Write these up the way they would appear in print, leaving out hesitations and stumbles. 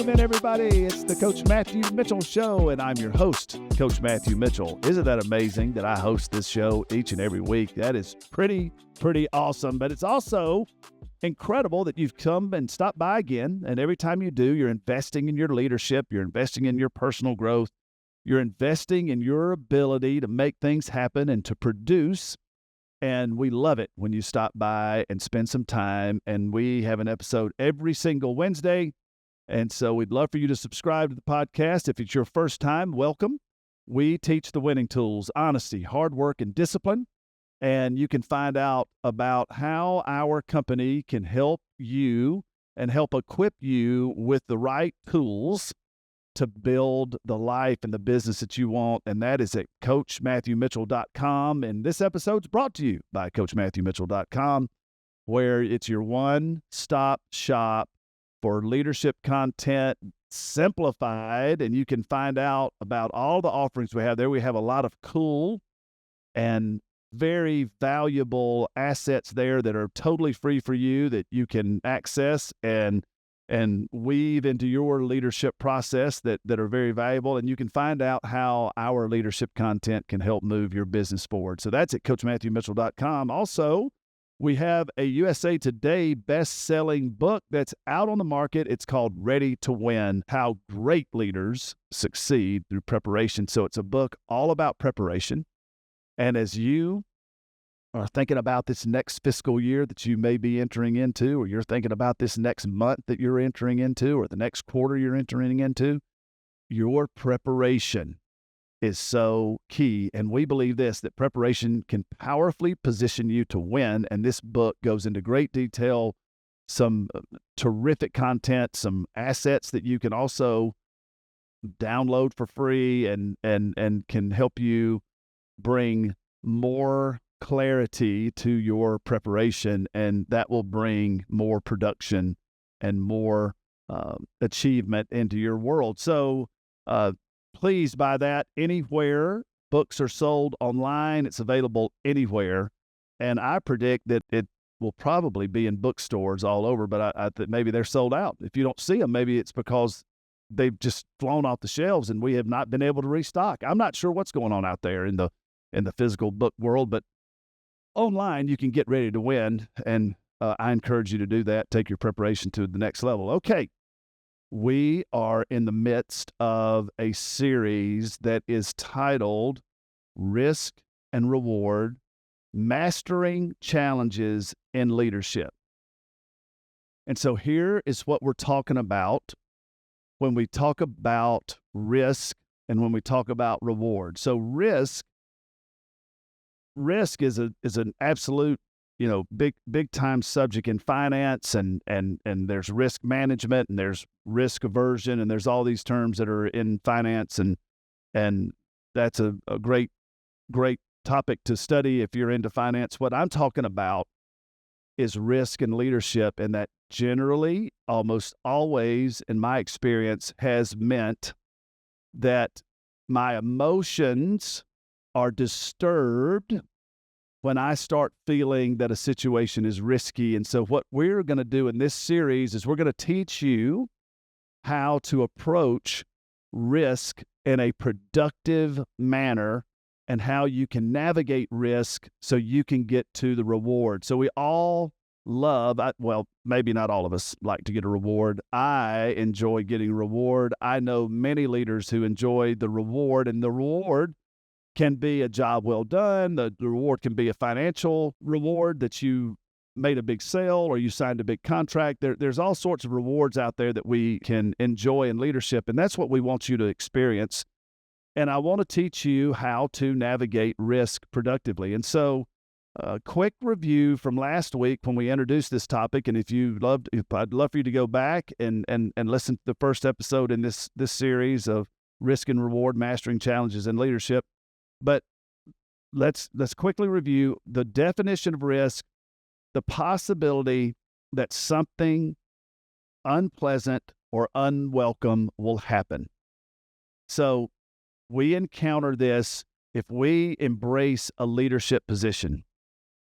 Welcome in, everybody. It's the Coach Matthew Mitchell Show, and I'm your host, Coach Matthew Mitchell. Isn't that amazing that I host this show each and every week? That is pretty awesome, but it's also incredible that you've come and stopped by again, and every time you do, you're investing in your leadership, you're investing in your personal growth, you're investing in your ability to make things happen and to produce. And we love it when you stop by and spend some time. And we have an episode every single Wednesday. And so we'd love for you to subscribe to the podcast. If it's your first time, welcome. We teach the winning tools: honesty, hard work, and discipline. And you can find out about how our company can help you and help equip you with the right tools to build the life and the business that you want, and that is at CoachMatthewMitchell.com. And this episode's brought to you by CoachMatthewMitchell.com, where it's your one-stop shop for leadership content simplified, and you can find out about all the offerings we have there. We have a lot of cool and very valuable assets there that are totally free for you that you can access and weave into your leadership process that are very valuable. And you can find out how our leadership content can help move your business forward. So that's at CoachMatthewMitchell.com. Also, we have a USA Today best-selling book that's out on the market. It's called Ready to Win: How Great Leaders Succeed Through Preparation. So it's a book all about preparation. And as you are thinking about this next fiscal year that you may be entering into, or you're thinking about this next month that you're entering into, or the next quarter you're entering into, your preparation is so key. And we believe this, that preparation can powerfully position you to win. And this book goes into great detail, some terrific content, some assets that you can also download for free and can help you bring more clarity to your preparation, and that will bring more production and more achievement into your world. So please buy that anywhere books are sold online. It's available anywhere, and I predict that it will probably be in bookstores all over, but I think maybe they're sold out. If you don't see them, maybe it's because they've just flown off the shelves and we have not been able to restock. I'm not sure what's going on out there in the physical book world, but online, you can get ready to win, and I encourage you to do that. Take your preparation to the next level. Okay, we are in the midst of a series that is titled Risk and Reward: Mastering Challenges in Leadership. And so here is what we're talking about when we talk about risk and when we talk about reward. So risk is an absolute, big time subject in finance, and there's risk management, and there's risk aversion, and there's all these terms that are in finance, and that's a great topic to study if you're into finance. What I'm talking about is risk and leadership, and that generally, almost always, in my experience, has meant that my emotions are disturbed when I start feeling that a situation is risky. And so what we're going to do in this series is we're going to teach you how to approach risk in a productive manner and how you can navigate risk so you can get to the reward. So we all love, maybe not all of us like to get a reward. I enjoy getting a reward. I know many leaders who enjoy the reward, and the reward can be a job well done. The reward can be a financial reward that you made a big sale or you signed a big contract. There's all sorts of rewards out there that we can enjoy in leadership, and that's what we want you to experience. And I want to teach you how to navigate risk productively. And so a quick review from last week when we introduced this topic, and I'd love for you to go back and listen to the first episode in this series of Risk and Reward: Mastering Challenges in Leadership. But let's quickly review the definition of risk: the possibility that something unpleasant or unwelcome will happen. So we encounter this if we embrace a leadership position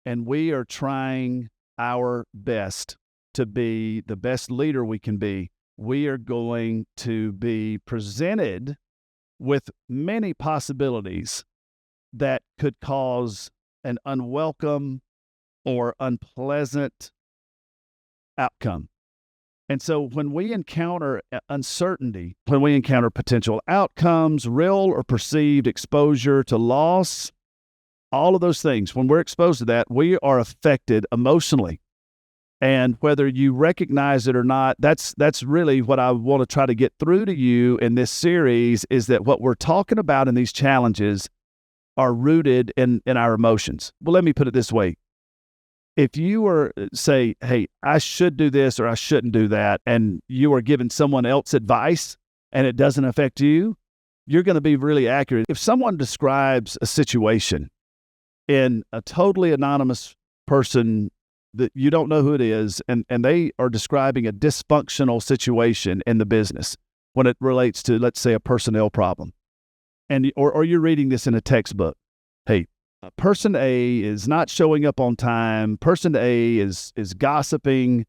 and we are trying our best to be the best leader we can be. we are going to be presented with many possibilities that could cause an unwelcome or unpleasant outcome. And so when we encounter uncertainty, when we encounter potential outcomes, real or perceived exposure to loss, all of those things, when we're exposed to that, we are affected emotionally. And whether you recognize it or not, that's really what I want to try to get through to you in this series, is that what we're talking about in these challenges are rooted in our emotions. Well, let me put it this way. If you were say, hey, I should do this or I shouldn't do that, and you are giving someone else advice and it doesn't affect you, you're going to be really accurate. If someone describes a situation in a totally anonymous person that you don't know who it is, and they are describing a dysfunctional situation in the business when it relates to, let's say, a personnel problem, and or you're reading this in a textbook, hey, person A is not showing up on time. Person A is gossiping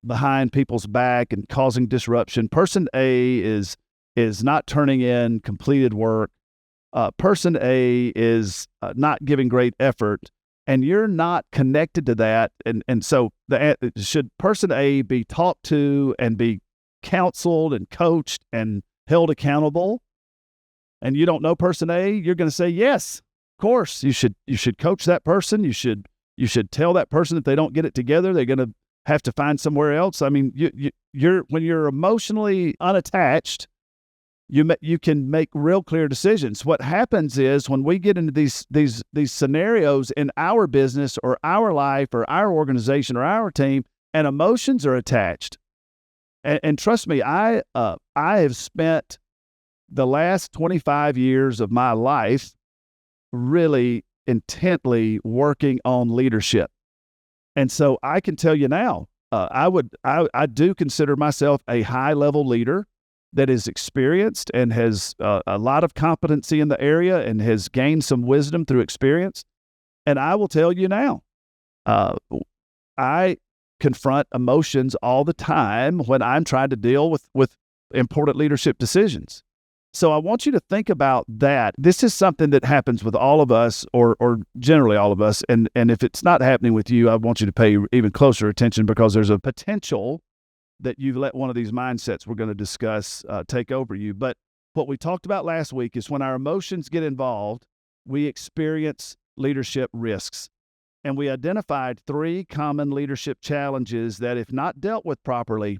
behind people's back and causing disruption. Person A is not turning in completed work. Person A is not giving great effort, and you're not connected to that. And so should person A be talked to and be counseled and coached and held accountable? And you don't know person A, you're going to say yes. Of course, you should coach that person. You should tell that person if they don't get it together, they're going to have to find somewhere else. I mean, you're when you're emotionally unattached, you can make real clear decisions. What happens is when we get into these scenarios in our business or our life or our organization or our team, and emotions are attached. And trust me, I have spent the last 25 years of my life really intently working on leadership. And so I can tell you now, I do consider myself a high-level leader that is experienced and has a lot of competency in the area and has gained some wisdom through experience. And I will tell you now, I confront emotions all the time when I'm trying to deal with important leadership decisions. So I want you to think about that. This is something that happens with all of us, or generally all of us. And if it's not happening with you, I want you to pay even closer attention, because there's a potential that you've let one of these mindsets we're going to discuss take over you. But what we talked about last week is when our emotions get involved, we experience leadership risks. And we identified 3 common leadership challenges that, if not dealt with properly,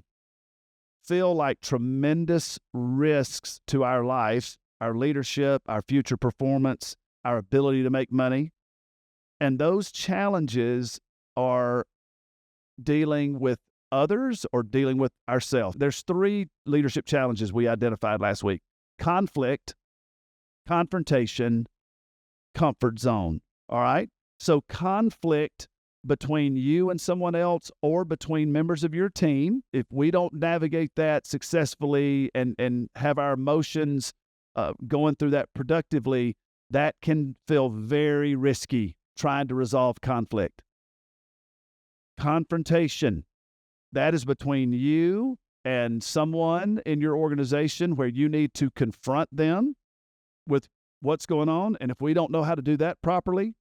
feel like tremendous risks to our life, our leadership, our future performance, our ability to make money. And those challenges are dealing with others or dealing with ourselves. There's 3 leadership challenges we identified last week: conflict, confrontation, comfort zone. All right? So conflict between you and someone else, or between members of your team, if we don't navigate that successfully and have our emotions going through that productively, that can feel very risky trying to resolve conflict. Confrontation, that is between you and someone in your organization where you need to confront them with what's going on. And if we don't know how to do that properly,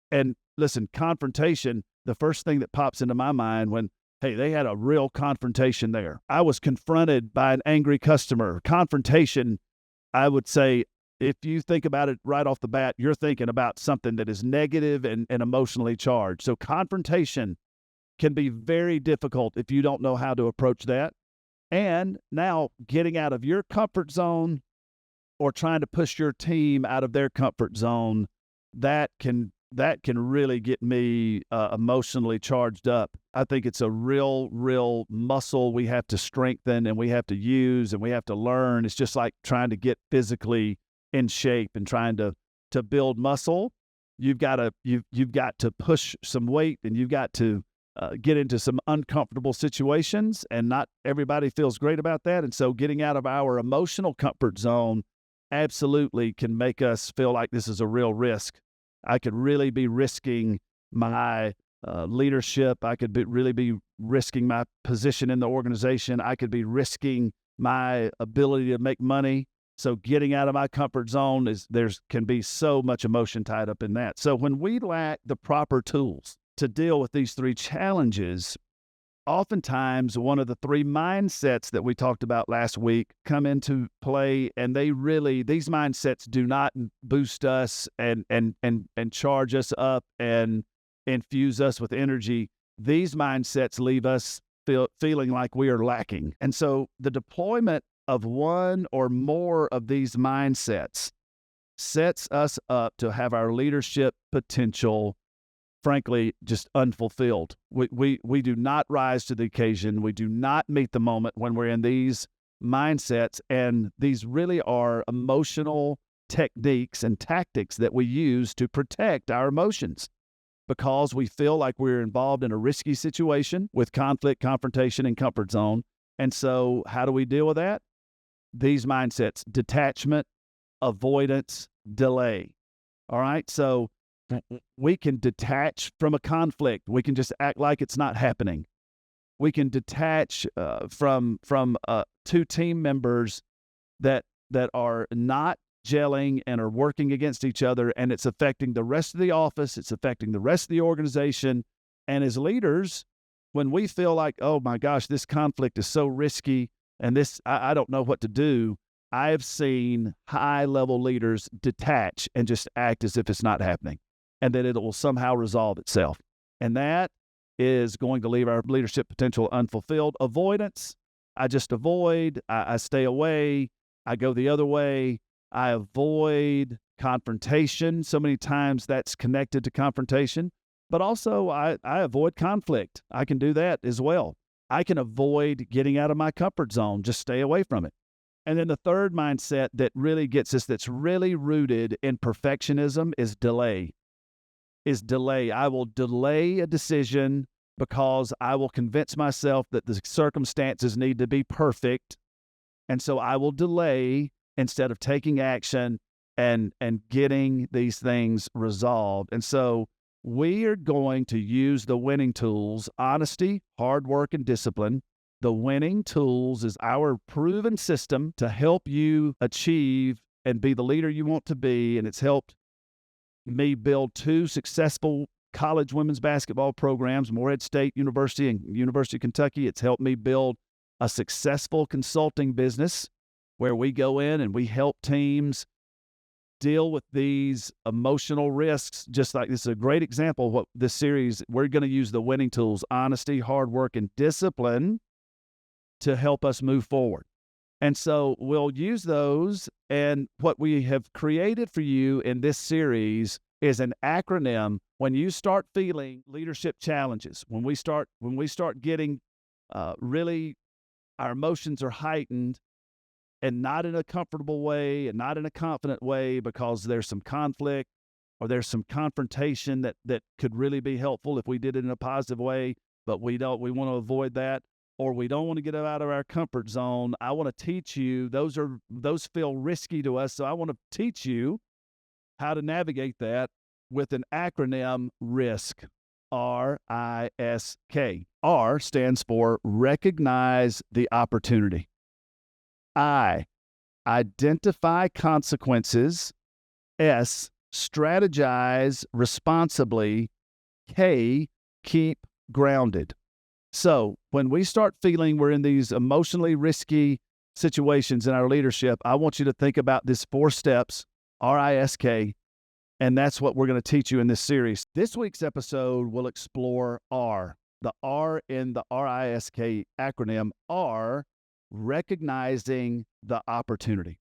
and listen, confrontation, the first thing that pops into my mind when, hey, they had a real confrontation there. I was confronted by an angry customer. Confrontation, I would say, if you think about it right off the bat, you're thinking about something that is negative and emotionally charged. So confrontation can be very difficult if you don't know how to approach that. And now getting out of your comfort zone or trying to push your team out of their comfort zone, that can really get me emotionally charged up. I think it's a real muscle we have to strengthen and we have to use and we have to learn. It's just like trying to get physically in shape and trying to build muscle. You've got to push some weight, and you've got to get into some uncomfortable situations, and not everybody feels great about that. And so getting out of our emotional comfort zone absolutely can make us feel like this is a real risk. I could really be risking my leadership. I could really be risking my position in the organization. I could be risking my ability to make money. So getting out of my comfort zone can be so much emotion tied up in that. So when we lack the proper tools to deal with these three challenges, oftentimes one of the three mindsets that we talked about last week come into play, and these mindsets do not boost us and charge us up and infuse us with energy. These mindsets leave us feeling like we are lacking. And so the deployment of one or more of these mindsets sets us up to have our leadership potential, frankly, just unfulfilled. We do not rise to the occasion. We do not meet the moment when we're in these mindsets. And these really are emotional techniques and tactics that we use to protect our emotions, because we feel like we're involved in a risky situation with conflict, confrontation, and comfort zone. And so how do we deal with that? These mindsets: detachment, avoidance, delay. All right. So we can detach from a conflict. We can just act like it's not happening. We can detach from two team members that are not gelling and are working against each other, and it's affecting the rest of the office. It's affecting the rest of the organization. And as leaders, when we feel like, oh my gosh, this conflict is so risky, and I don't know what to do, I have seen high-level leaders detach and just act as if it's not happening, and that it will somehow resolve itself. And that is going to leave our leadership potential unfulfilled. Avoidance: I just avoid, I stay away, I go the other way. I avoid confrontation. So many times that's connected to confrontation, but also I avoid conflict. I can do that as well. I can avoid getting out of my comfort zone, just stay away from it. And then the third mindset that really gets us, that's really rooted in perfectionism, is delay. I will delay a decision because I will convince myself that the circumstances need to be perfect. And so I will delay instead of taking action and getting these things resolved. And so we are going to use the winning tools: honesty, hard work, and discipline. The winning tools is our proven system to help you achieve and be the leader you want to be. And it's helped me build two successful college women's basketball programs, Morehead State University and University of Kentucky. It's helped me build a successful consulting business where we go in and we help teams deal with these emotional risks. Just like this is a great example of what this series, we're going to use the winning tools: honesty, hard work, and discipline to help us move forward. And so we'll use those. And what we have created for you in this series is an acronym. When you start feeling leadership challenges, when we start getting really, our emotions are heightened, and not in a comfortable way and not in a confident way, because there's some conflict or there's some confrontation that could really be helpful if we did it in a positive way, but we want to avoid that, or we don't want to get out of our comfort zone. I want to teach you, those feel risky to us. So I want to teach you how to navigate that with an acronym: RISK, R-I-S-K. R stands for recognize the opportunity. I, identify consequences. S, strategize responsibly. K, keep grounded. So when we start feeling we're in these emotionally risky situations in our leadership, I want you to think about these 4 steps, R-I-S-K, and that's what we're going to teach you in this series. This week's episode will explore R. The R in the R-I-S-K acronym: R, recognizing the opportunity.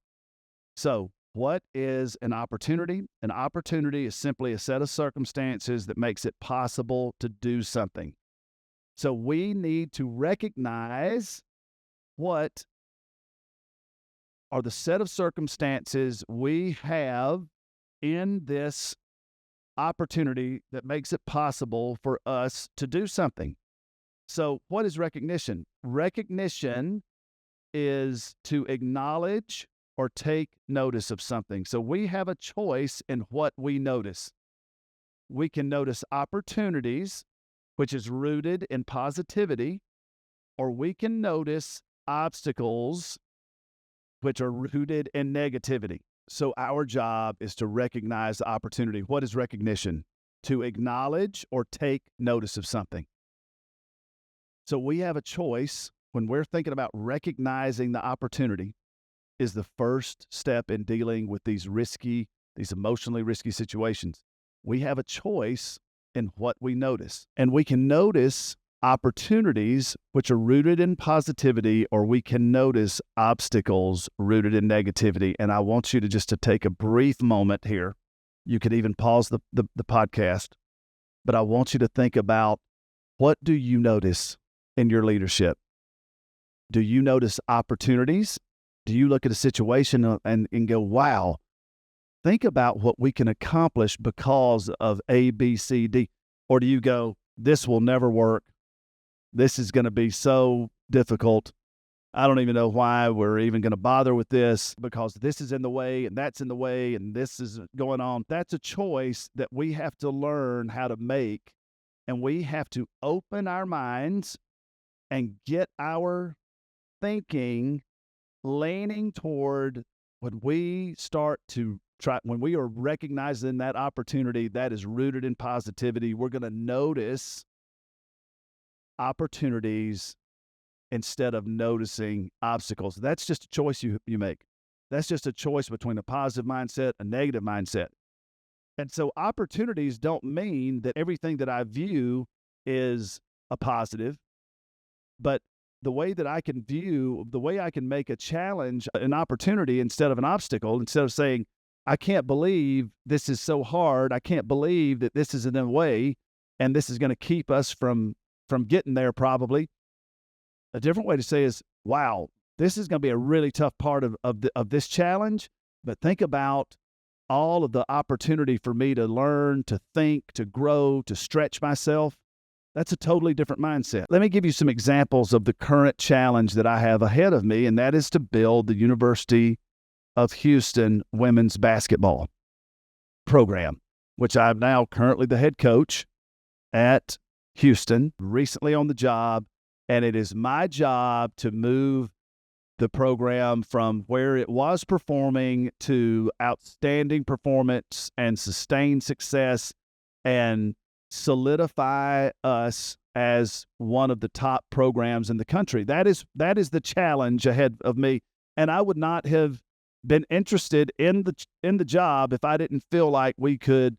So what is an opportunity? An opportunity is simply a set of circumstances that makes it possible to do something. So we need to recognize what are the set of circumstances we have in this opportunity that makes it possible for us to do something. So what is recognition? Recognition is to acknowledge or take notice of something. So we have a choice in what we notice. We can notice opportunities, which is rooted in positivity, or we can notice obstacles, which are rooted in negativity. So our job is to recognize the opportunity. What is recognition? To acknowledge or take notice of something. So we have a choice when we're thinking about recognizing the opportunity is the first step in dealing with these emotionally risky situations. We have a choice in what we notice. And we can notice opportunities which are rooted in positivity, or we can notice obstacles rooted in negativity. And I want you to take a brief moment here. You could even pause the podcast, but I want you to think about, what do you notice in your leadership? Do you notice opportunities? Do you look at a situation and go, wow, think about what we can accomplish because of A, B, C, D? Or do you go, this will never work. This is going to be so difficult. I don't even know why we're even going to bother with this, because this is in the way and that's in the way and this is going on. That's a choice that we have to learn how to make, and we have to open our minds and get our thinking leaning toward when we are recognizing that opportunity that is rooted in positivity, we're going to notice opportunities instead of noticing obstacles. That's just a choice you make. That's just a choice between a positive mindset, a negative mindset. And so opportunities don't mean that everything that I view is a positive, but the way I can make a challenge an opportunity instead of an obstacle, instead of saying, I can't believe this is so hard. I can't believe that this is in the way and this is going to keep us from getting there probably. A different way to say is, wow, this is going to be a really tough part of this challenge, but think about all of the opportunity for me to learn, to think, to grow, to stretch myself. That's a totally different mindset. Let me give you some examples of the current challenge that I have ahead of me, and that is to build the University of Houston women's basketball program, which I'm now currently the head coach at Houston, recently on the job, and it is my job to move the program from where it was performing to outstanding performance and sustained success and solidify us as one of the top programs in the country. That is the challenge ahead of me, and I would not have been interested in the job if I didn't feel like we could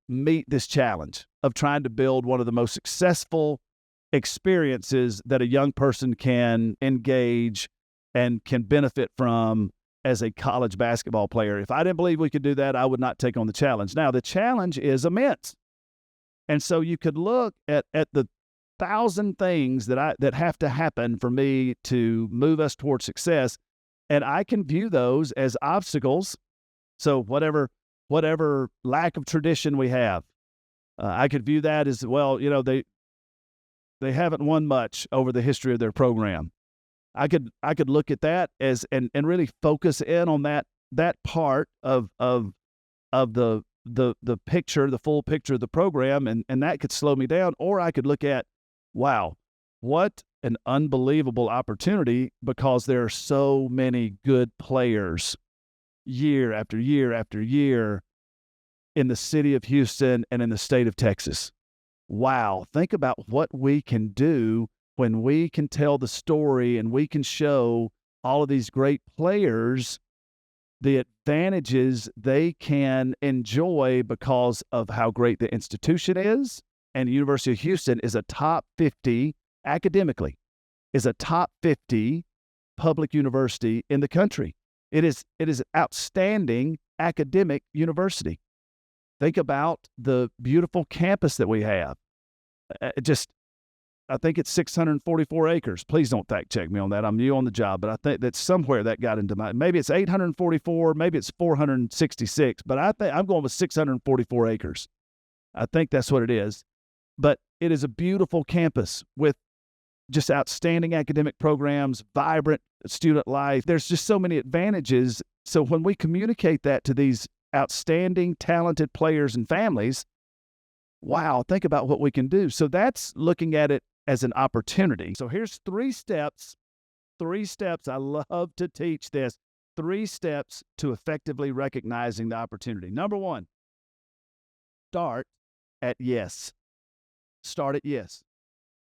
meet this challenge of trying to build one of the most successful experiences that a young person can engage and can benefit from as a college basketball player. If I didn't believe we could do that, I would not take on the challenge. Now, the challenge is immense. And so you could look at the 1,000 things that have to happen for me to move us towards success, and I can view those as obstacles. So whatever lack of tradition we have, I could view that as, well, they haven't won much over the history of their program. I could look at that as and really focus in on that part of the picture, the full picture of the program, and that could slow me down. Or I could look at, wow, what an unbelievable opportunity, because there are so many good players year after year after year in the city of Houston and in the state of Texas. Wow, think about what we can do when we can tell the story and we can show all of these great players the advantages they can enjoy because of how great the institution is. And the University of Houston is a top 50, academically, is a top 50 public university in the country. It is an outstanding academic university. Think about the beautiful campus that we have. I think it's 644 acres. Please don't fact check me on that. I'm new on the job, but I think that somewhere that got into maybe it's 844, maybe it's 466, but I'm going with 644 acres. I think that's what it is. But it is a beautiful campus with just outstanding academic programs, vibrant student life. There's just so many advantages. So when we communicate that to these outstanding, talented players and families, wow, think about what we can do. So that's looking at it as an opportunity. So here's 3 steps. 3 steps. I love to teach this. 3 steps to effectively recognizing the opportunity. Number 1, start at yes. Start at yes.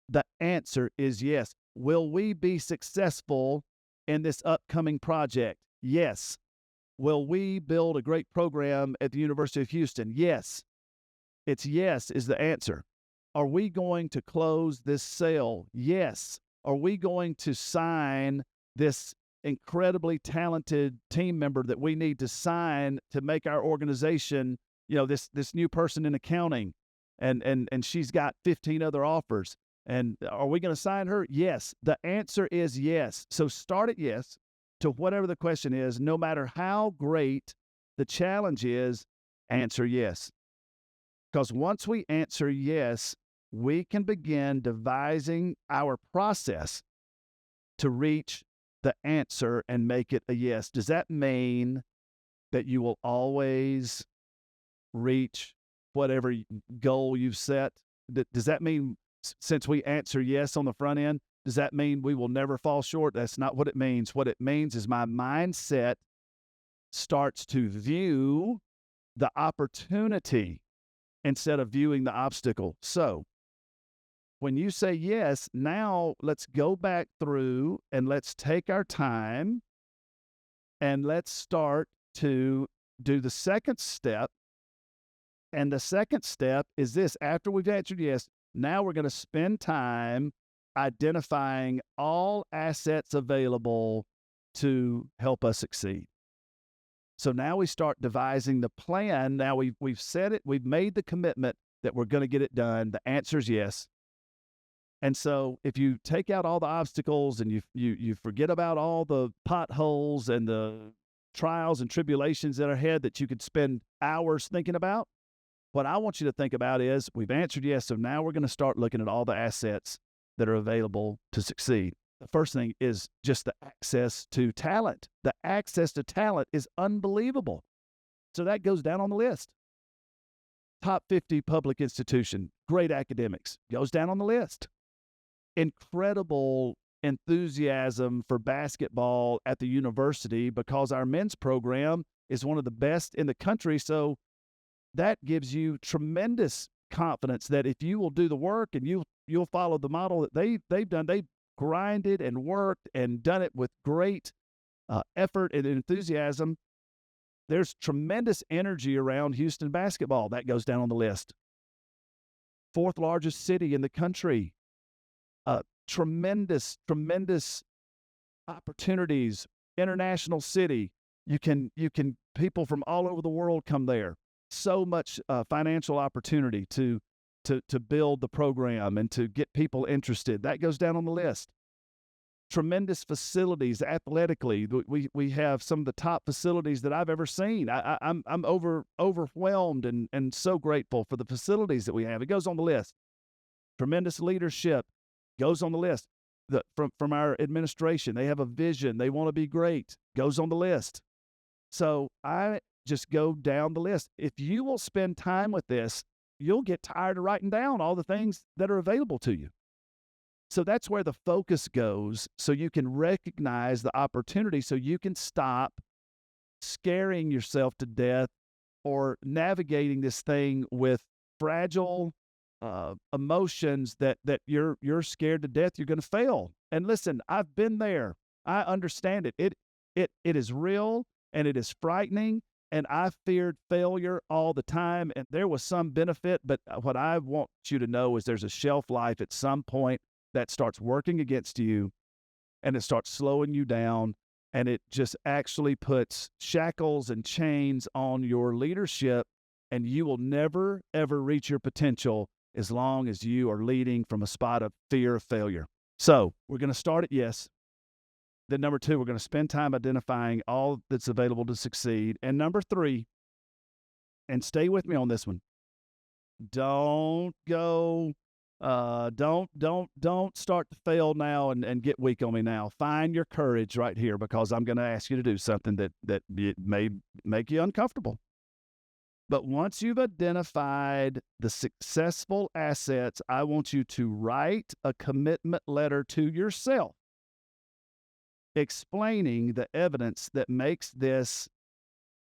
The answer is yes. Will we be successful in this upcoming project? Yes. Will we build a great program at the University of Houston? Yes. It's yes is the answer. Are we going to close this sale? Yes. Are we going to sign this incredibly talented team member that we need to sign to make our organization, this new person in accounting, and she's got 15 other offers. And are we going to sign her? Yes. The answer is yes. So start at yes to whatever the question is, no matter how great the challenge is, answer yes. Because once we answer yes, we can begin devising our process to reach the answer and make it a yes. Does that mean that you will always reach whatever goal you've set? Does that mean since we answer yes on the front end, does that mean we will never fall short? That's not what it means. What it means is my mindset starts to view the opportunity instead of viewing the obstacle. So when you say yes, now let's go back through and let's take our time and let's start to do the second step. And the second step is this: after we've answered yes, now we're going to spend time identifying all assets available to help us succeed. So now we start devising the plan. Now we've said it, we've made the commitment that we're going to get it done. The answer is yes. And so if you take out all the obstacles and you forget about all the potholes and the trials and tribulations that are ahead that you could spend hours thinking about, what I want you to think about is we've answered yes, so now we're going to start looking at all the assets that are available to succeed. The first thing is just the access to talent. The access to talent is unbelievable. So that goes down on the list. Top 50 public institution, great academics, goes down on the list. Incredible enthusiasm for basketball at the university because our men's program is one of the best in the country. So that gives you tremendous confidence that if you will do the work and you'll follow the model that they've done, they've grinded and worked and done it with great effort and enthusiasm. There's tremendous energy around Houston basketball. That goes down on the list. 4th largest city in the country. Tremendous opportunities. International city. You can people from all over the world come there. So much financial opportunity to build the program and to get people interested. That goes down on the list. Tremendous facilities athletically. We have some of the top facilities that I've ever seen. I'm overwhelmed and so grateful for the facilities that we have. It goes on the list. Tremendous leadership goes on the list. From our administration, they have a vision. They want to be great. Goes on the list. So I just go down the list. If you will spend time with this, you'll get tired of writing down all the things that are available to you. So that's where the focus goes, so you can recognize the opportunity, so you can stop scaring yourself to death or navigating this thing with fragile emotions that you're scared to death you're going to fail. And listen, I've been there. I understand it. It is real and it is frightening. And I feared failure all the time, and there was some benefit, but what I want you to know is there's a shelf life at some point that starts working against you, and it starts slowing you down, and it just actually puts shackles and chains on your leadership, and you will never, ever reach your potential as long as you are leading from a spot of fear of failure. So we're going to start at yes. Then number 2, we're going to spend time identifying all that's available to succeed. And number 3, and stay with me on this one, don't go, don't start to fail now and get weak on me now. Find your courage right here, because I'm going to ask you to do something that may make you uncomfortable. But once you've identified the successful assets, I want you to write a commitment letter to yourself explaining the evidence that makes this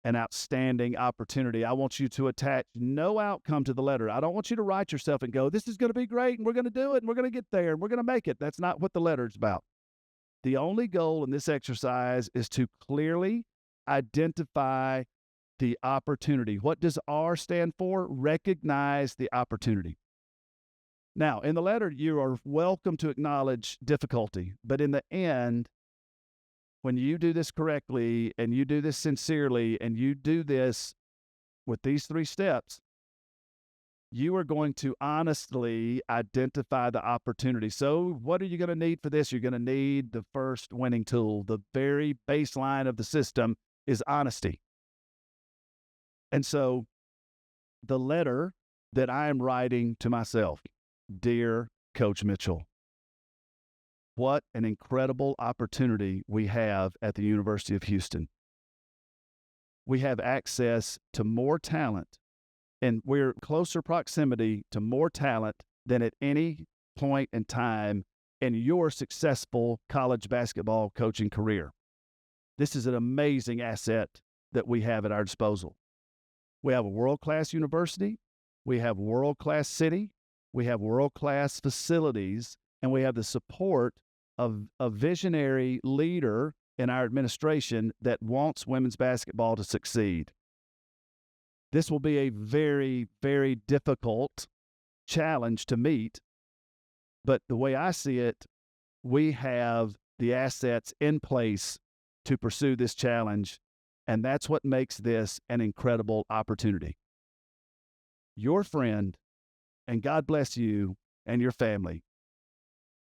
an outstanding opportunity. I want you to attach no outcome to the letter. I don't want you to write yourself and go, this is going to be great, and we're going to do it, and we're going to get there, and we're going to make it. That's not what the letter is about. The only goal in this exercise is to clearly identify the opportunity. What does R stand for? Recognize the opportunity. Now, in the letter, you are welcome to acknowledge difficulty, but in the end, when you do this correctly and you do this sincerely and you do this with these 3 steps, you are going to honestly identify the opportunity. So what are you going to need for this? You're going to need the first winning tool. The very baseline of the system is honesty. And so the letter that I am writing to myself, dear Coach Mitchell, what an incredible opportunity we have at the University of Houston. We have access to more talent, and we're closer proximity to more talent than at any point in time in your successful college basketball coaching career. This is an amazing asset that we have at our disposal. We have a world-class university, we have a world-class city, we have world-class facilities, and we have the support of a visionary leader in our administration that wants women's basketball to succeed. This will be a very, very difficult challenge to meet, but the way I see it, we have the assets in place to pursue this challenge, and that's what makes this an incredible opportunity. Your friend, and God bless you and your family,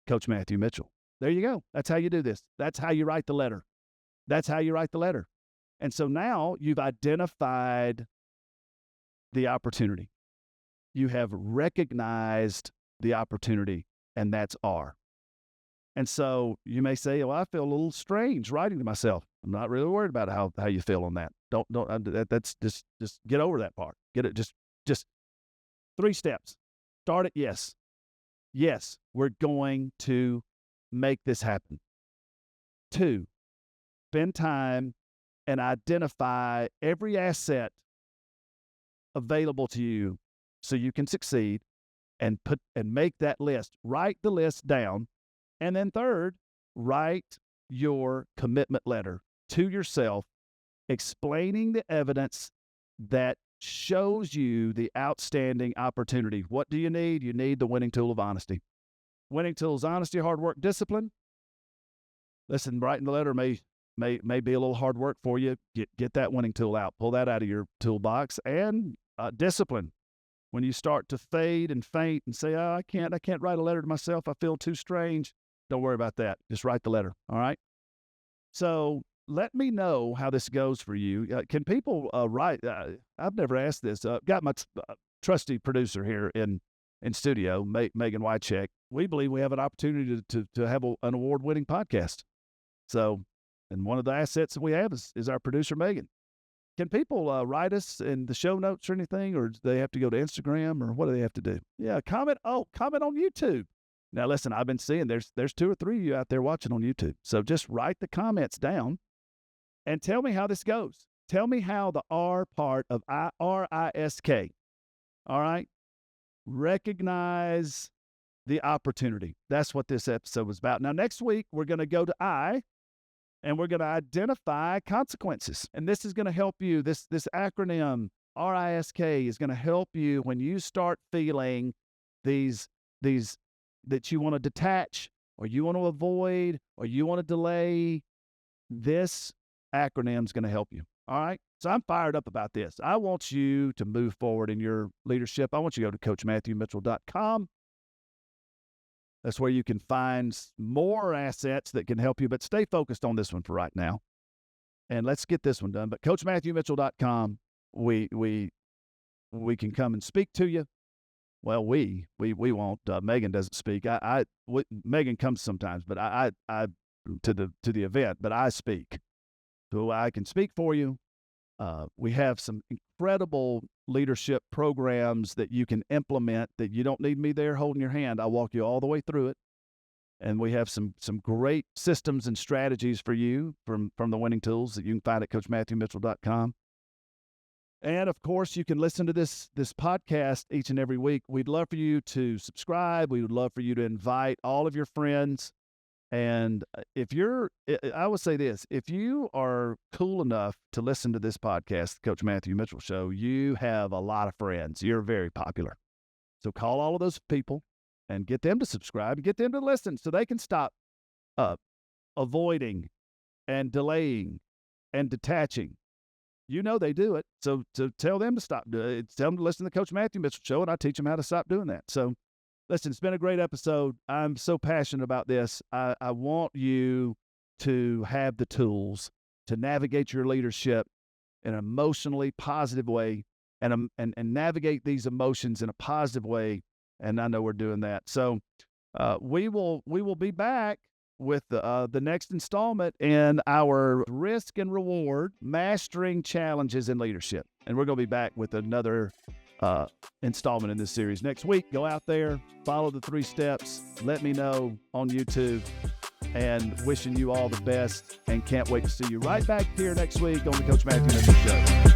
Coach Matthew Mitchell. There you go. That's how you do this. That's how you write the letter. That's how you write the letter. And so now you've identified the opportunity. You have recognized the opportunity, and that's R. And so you may say, well, I feel a little strange writing to myself. I'm not really worried about how you feel on that. That's just get over that part. Get it. Just 3 steps. Start at yes. Yes, we're going to make this happen. 2, spend time and identify every asset available to you so you can succeed, and make that list. Write the list down. And then 3rd, write your commitment letter to yourself explaining the evidence that shows you the outstanding opportunity. What do you need? You need the winning tool of honesty. Winning tools: honesty, hard work, discipline. Listen, writing the letter may be a little hard work for you. Get that winning tool out. Pull that out of your toolbox. And discipline. When you start to fade and faint and say, oh, I can't write a letter to myself, I feel too strange, don't worry about that. Just write the letter, all right? So let me know how this goes for you. Can people write? I've never asked this. Got my trusty producer here in studio, Megan Wycheck. We believe we have an opportunity to have an award-winning podcast. So, and one of the assets that we have is our producer, Megan. Can people write us in the show notes or anything, or do they have to go to Instagram, or what do they have to do? Yeah, comment on YouTube. Now, listen, I've been seeing there's 2 or 3 of you out there watching on YouTube. So just write the comments down and tell me how this goes. Tell me how the R part of R.I.S.K. All right? Recognize the opportunity. That's what this episode was about. Now, next week, we're going to go to I, and we're going to identify consequences. And this is going to help you. This acronym, R.I.S.K, is going to help you when you start feeling these that you want to detach, or you want to avoid, or you want to delay. This acronym is going to help you. All right? So I'm fired up about this. I want you to move forward in your leadership. I want you to go to CoachMatthewMitchell.com. That's where you can find more assets that can help you, but stay focused on this one for right now. And let's get this one done. But CoachMatthewMitchell.com, we can come and speak to you. Well, we won't. Megan doesn't speak. Megan comes sometimes, but I to the event, but I speak. So I can speak for you. We have some incredible leadership programs that you can implement that you don't need me there holding your hand. I'll walk you all the way through it. And we have some great systems and strategies for you from the winning tools that you can find at coachmatthewmitchell.com. And of course, you can listen to this podcast each and every week. We'd love for you to subscribe. We would love for you to invite all of your friends. And I would say this, if you are cool enough to listen to this podcast, the Coach Matthew Mitchell Show, you have a lot of friends. You're very popular. So call all of those people and get them to subscribe and get them to listen so they can stop avoiding and delaying and detaching. You know they do it. So tell them to stop doing it. Tell them to listen to the Coach Matthew Mitchell Show, and I teach them how to stop doing that. So listen, it's been a great episode. I'm so passionate about this. I want you to have the tools to navigate your leadership in an emotionally positive way and navigate these emotions in a positive way. And I know we're doing that. So we will be back with the next installment in our risk and reward mastering challenges in leadership. And we're going to be back with another installment in this series next week. Go out there, follow the 3 steps, let me know on YouTube, and wishing you all the best, and can't wait to see you right back here next week on the Coach Matthew Mitchell Show.